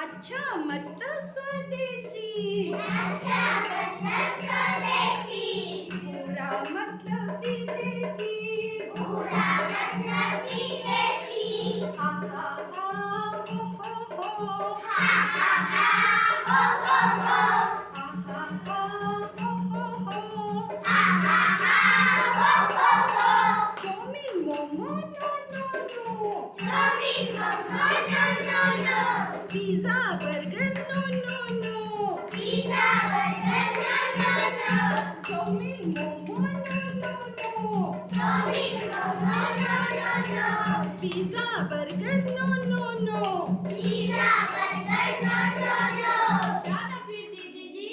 अच्छा मतलब स्वदेशी। अच्छा मतलब स्वदेशी। बुरा मतलब विदेशी। बुरा मतलब विदेशी। हा हा हा हो हा हा हा हो हो हो। हा हा हा हो हा हा हा हो हो हो। Chowmein momo no no no. Chowmein momo no no no. Pizza burger no no no. Pizza burger no no no. Chowmein momo no no no. Chowmein momo no no no. Pizza burger no no no. Pizza burger no no no. ज़्यादा फिर दीदी जी।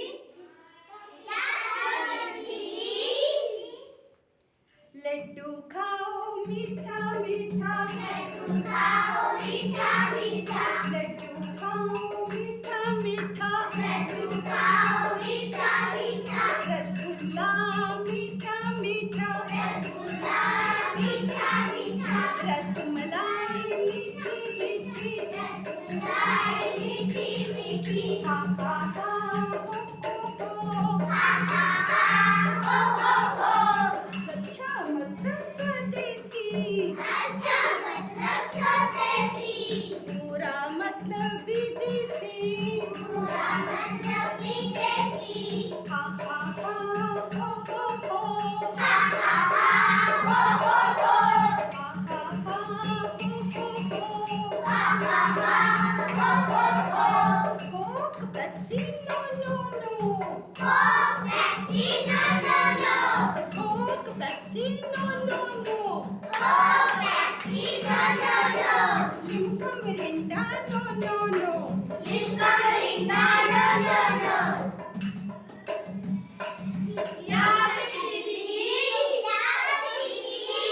लड्डू खाओ मीठा मीठा। लड्डू खाओ मीठा मीठा। लड्डू खाओ मीठा मीठा। लड्डू खाओ मीठा मीठा। रसगुल्ला मीठा मीठा। रसगुल्ला मीठा मीठा। रसमलाई मीठी मीठी। रसमलाई मीठी मीठी। हा हा हा हो हा हा हा हो हो हो। अच्छा मतलब स्वदेशी। अच्छा मतलब स्वदेशी। बुरा मतलब विदेशी। बुरा मतलब विदेशी। हा हा हा हो हा हा हा हो हो हो। हा हा हा हा हा हा हो हो हो। Coke, Pepsi, no no no. Coke, Pepsi, no no no. Coke, Pepsi, no no no. Coke, Pepsi, no no no. Limca, Mirinda, no no no. Limca, Mirinda, no no no. याद दीदी। याद दीदी।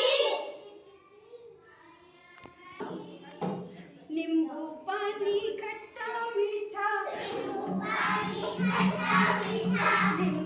नींबू पानी खट्टा मीठा। नींबू पानी खट्टा मीठा।